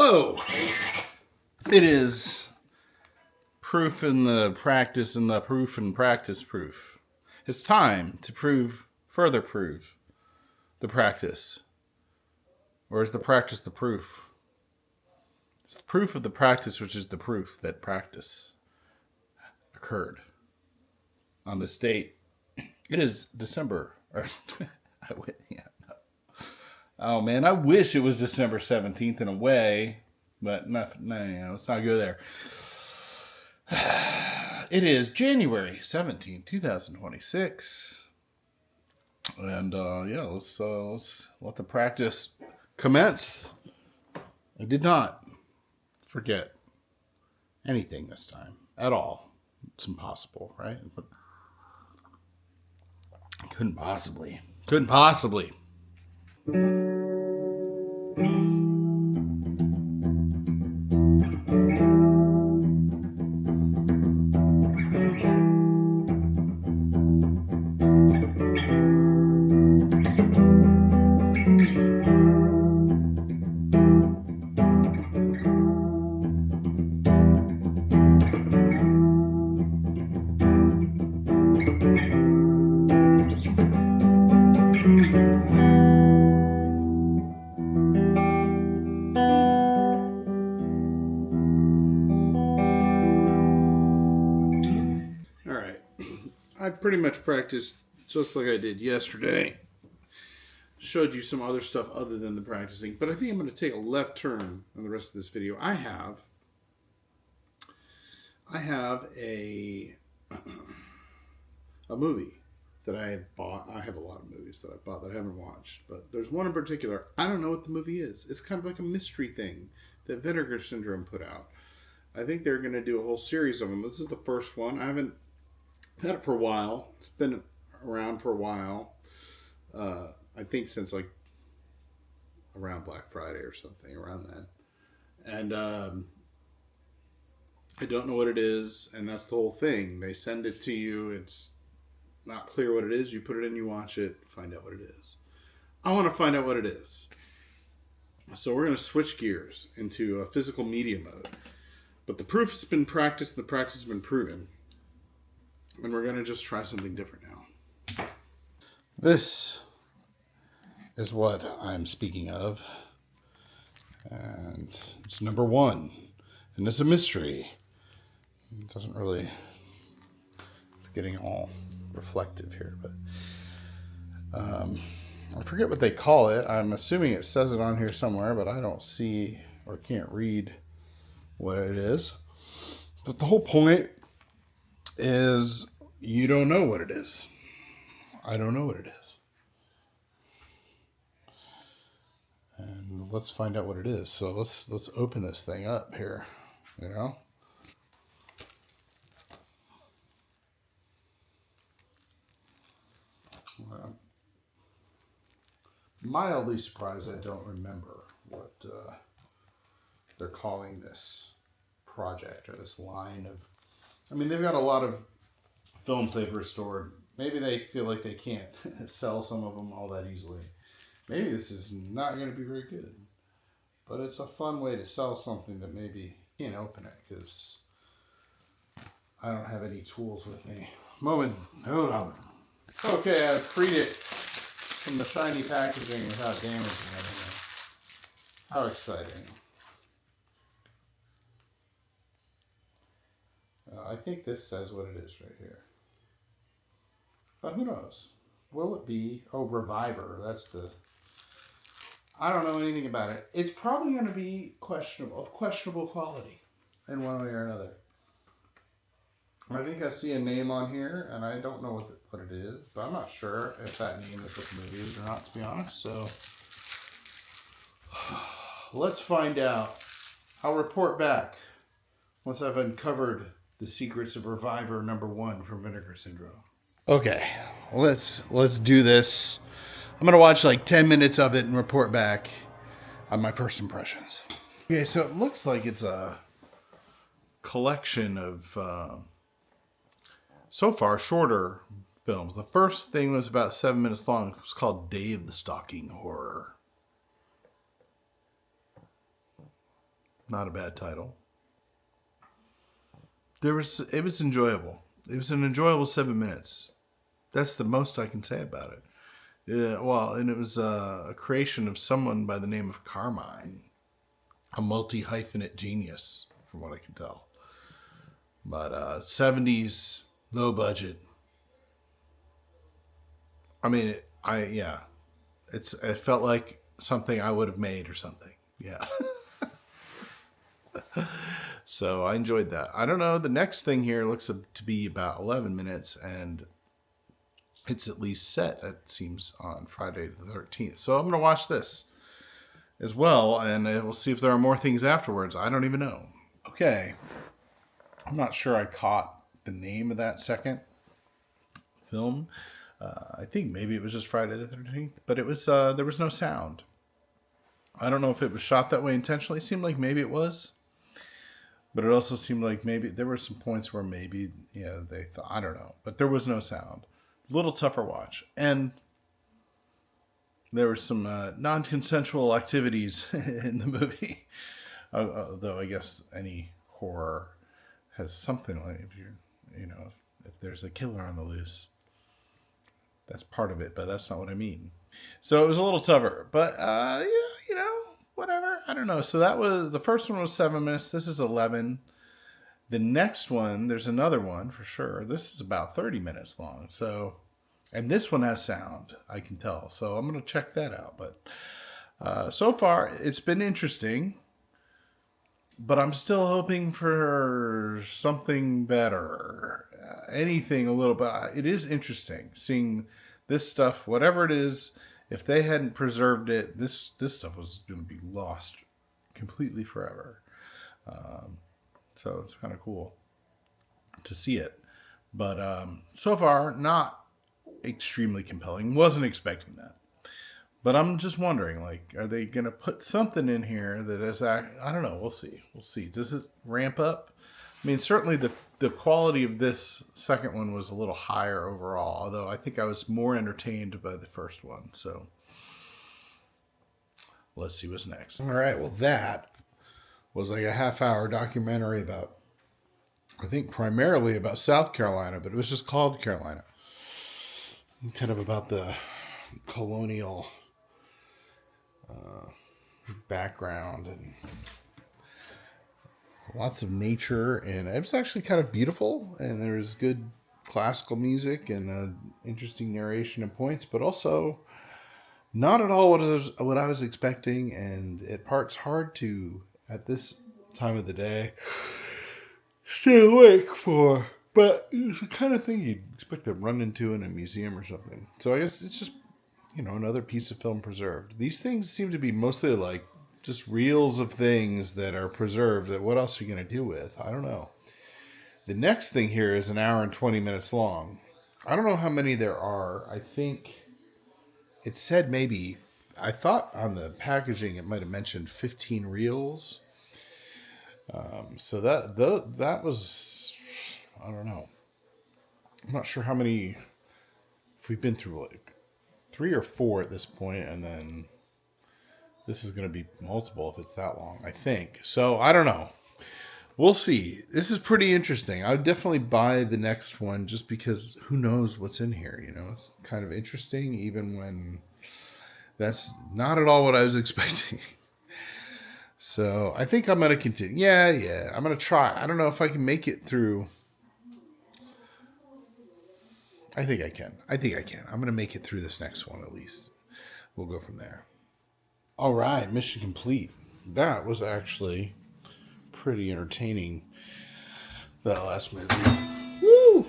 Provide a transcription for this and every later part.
Hello! It is proof in the practice and the proof and practice proof. It's time to further prove the practice. Or is the practice the proof? It's the proof of the practice, which is the proof that practice occurred on this date. It is December. Oh man, I wish it was December 17th in a way, but let's not go there. It is January 17th, 2026. And let's let the practice commence. I did not forget anything this time at all. It's impossible, right? But couldn't possibly. I pretty much practiced just like I did yesterday. Showed you some other stuff other than the practicing, but I think I'm going to take a left turn on the rest of this video. I have a movie that I have bought. I have a lot of movies that I bought that I haven't watched, but there's one in particular. I don't know what the movie is. It's kind of like a mystery thing that Vinegar Syndrome put out. I think they're going to do a whole series of them. This is the first one. I haven't had it for a while. It's been around for a while. I think since like around Black Friday or something, around then. And I don't know what it is, and that's the whole thing. They send it to you. It's not clear what it is. You put it in, you watch it, find out what it is. I want to find out what it is. So we're going to switch gears into a physical media mode. But the proof has been practiced, the practice has been proven. And we're going to just try something different now. This is what I'm speaking of. And it's number one. And it's a mystery. It doesn't really... It's getting all reflective here. But I forget what they call it. I'm assuming it says it on here somewhere, but I don't see or can't read what it is. But the whole point is you don't know what it is. I don't know what it is. And let's find out what it is. So let's open this thing up here. You know? Well, I'm mildly surprised I don't remember what they're calling this project or this line of... I mean, they've got a lot of films they've restored. Maybe they feel like they can't sell some of them all that easily. Maybe this is not going to be very good. But it's a fun way to sell something that maybe you can't open it because I don't have any tools with me. Moment. Hold on. Okay, I freed it from the shiny packaging without damaging anything. How exciting. I think this says what it is right here. But who knows? Will it be... Oh, Reviver. That's the... I don't know anything about it. It's probably going to be of questionable quality in one way or another. I think I see a name on here, and I don't know what it is, but I'm not sure if that name is what the movie is or not, to be honest. So let's find out. I'll report back once I've uncovered the secrets of Reviver number 1 from Vinegar Syndrome. Okay, let's do this. I'm gonna watch like 10 minutes of it and report back on my first impressions. Okay, so it looks like it's a collection of so far shorter films. The first thing was about 7 minutes long. It was called Day of the Stalking Horror. Not a bad title. It was enjoyable. It was an enjoyable 7 minutes. That's the most I can say about it. Yeah, well, and it was a creation of someone by the name of Carmine, a multi-hyphenate genius, from what I can tell. But 70s, low budget. I mean, it felt like something I would have made or something. Yeah. So I enjoyed that. I don't know. The next thing here looks to be about 11 minutes, and it's at least set, it seems, on Friday the 13th. So I'm going to watch this as well, and we'll see if there are more things afterwards. I don't even know. Okay. I'm not sure I caught the name of that second film. I think maybe it was just Friday the 13th, but it was there was no sound. I don't know if it was shot that way intentionally. It seemed like maybe it was. But it also seemed like maybe there were some points where maybe, they thought, I don't know. But there was no sound. A little tougher watch. And there were some non-consensual activities in the movie. Though I guess any horror has something like, if there's a killer on the loose, that's part of it. But that's not what I mean. So it was a little tougher. But, whatever. I don't know. So that was, the first one was 7 minutes. This is 11. The next one, there's another one for sure. This is about 30 minutes long. So, and this one has sound, I can tell. So I'm going to check that out. But so far, it's been interesting. But I'm still hoping for something better. Anything a little bit. It is interesting seeing this stuff, whatever it is. If they hadn't preserved it, this stuff was going to be lost completely forever. So it's kind of cool to see it. But so far, not extremely compelling. Wasn't expecting that. But I'm just wondering, are they going to put something in here that is, I don't know. We'll see. We'll see. Does it ramp up? I mean, certainly the quality of this second one was a little higher overall, although I think I was more entertained by the first one. So let's see what's next. All right. Well, that was like a half-hour documentary about, I think primarily about South Carolina, but it was just called Carolina. Kind of about the colonial background and lots of nature, and it was actually kind of beautiful, and there was good classical music and interesting narration and points, but also not at all what I was expecting, and at parts hard to, at this time of the day, stay awake for. But it's the kind of thing you'd expect to run into in a museum or something. So I guess it's just, another piece of film preserved. These things seem to be mostly like just reels of things that are preserved that what else are you going to do with? I don't know. The next thing here is an hour and 20 minutes long. I don't know how many there are. I think it said maybe, I thought on the packaging it might have mentioned 15 reels. So that was, I don't know. I'm not sure how many, if we've been through 3 or 4 at this point, and then this is going to be multiple if it's that long, I think. So, I don't know. We'll see. This is pretty interesting. I would definitely buy the next one just because who knows what's in here, It's kind of interesting even when that's not at all what I was expecting. So, I think I'm going to continue. Yeah. I'm going to try. I don't know if I can make it through. I think I can. I'm going to make it through this next one at least. We'll go from there. All right, mission complete. That was actually pretty entertaining, that last movie. Woo!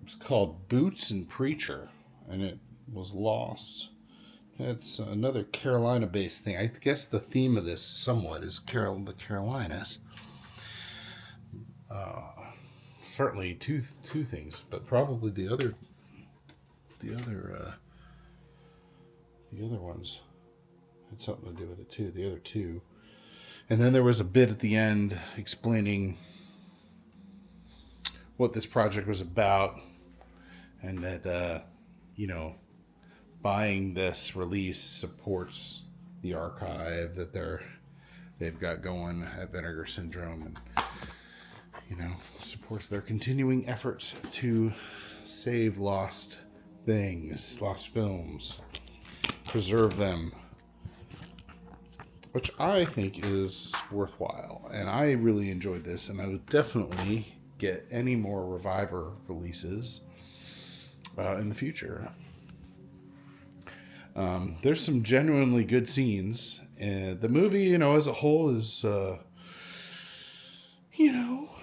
It's called Boots and Preacher, and it was lost. It's another Carolina-based thing. I guess the theme of this somewhat is the Carolinas. Certainly two things, but probably the other ones had something to do with it too. The other two, and then there was a bit at the end explaining what this project was about, and that buying this release supports the archive that they've got going at Vinegar Syndrome, and supports their continuing efforts to save lost things, lost films, preserve them, which I think is worthwhile. And I really enjoyed this, and I would definitely get any more Reviver releases in the future. There's some genuinely good scenes, and the movie, as a whole, is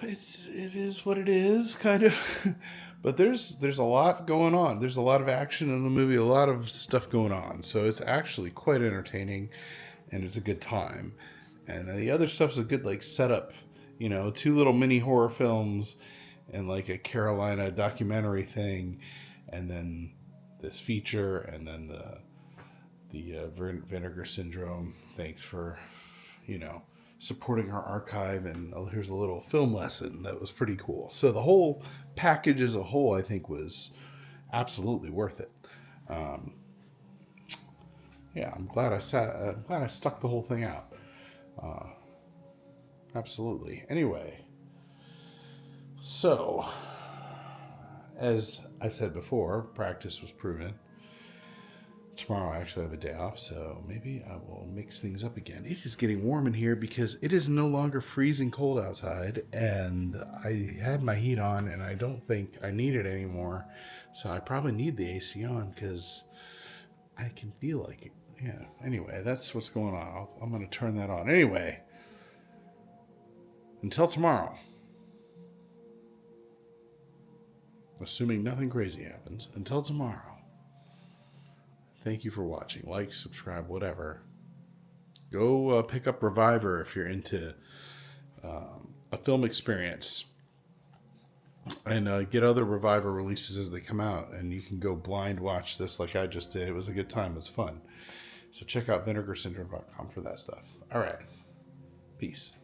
it is what it is, kind of. But there's a lot going on. There's a lot of action in the movie, a lot of stuff going on. So it's actually quite entertaining, and it's a good time. And then the other stuff's a good setup. 2 little mini horror films, and a Carolina documentary thing, and then this feature, and then the Vinegar Syndrome. Thanks for supporting our archive, and here's a little film lesson that was pretty cool. So the whole package as a whole, I think, was absolutely worth it. I'm glad I stuck the whole thing out. Absolutely. Anyway, so as I said before, practice was proven. Tomorrow I actually have a day off, so maybe I will mix things up again. It is getting warm in here because it is no longer freezing cold outside, and I had my heat on, and I don't think I need it anymore. So I probably need the AC on because I can feel like it. Yeah, anyway, that's what's going on. I'm going to turn that on. Anyway, until tomorrow, assuming nothing crazy happens, until tomorrow, thank you for watching. Like, subscribe, whatever. Go pick up Reviver if you're into a film experience. And get other Reviver releases as they come out. And you can go blind watch this like I just did. It was a good time. It was fun. So check out vinegarsyndrome.com for that stuff. All right. Peace.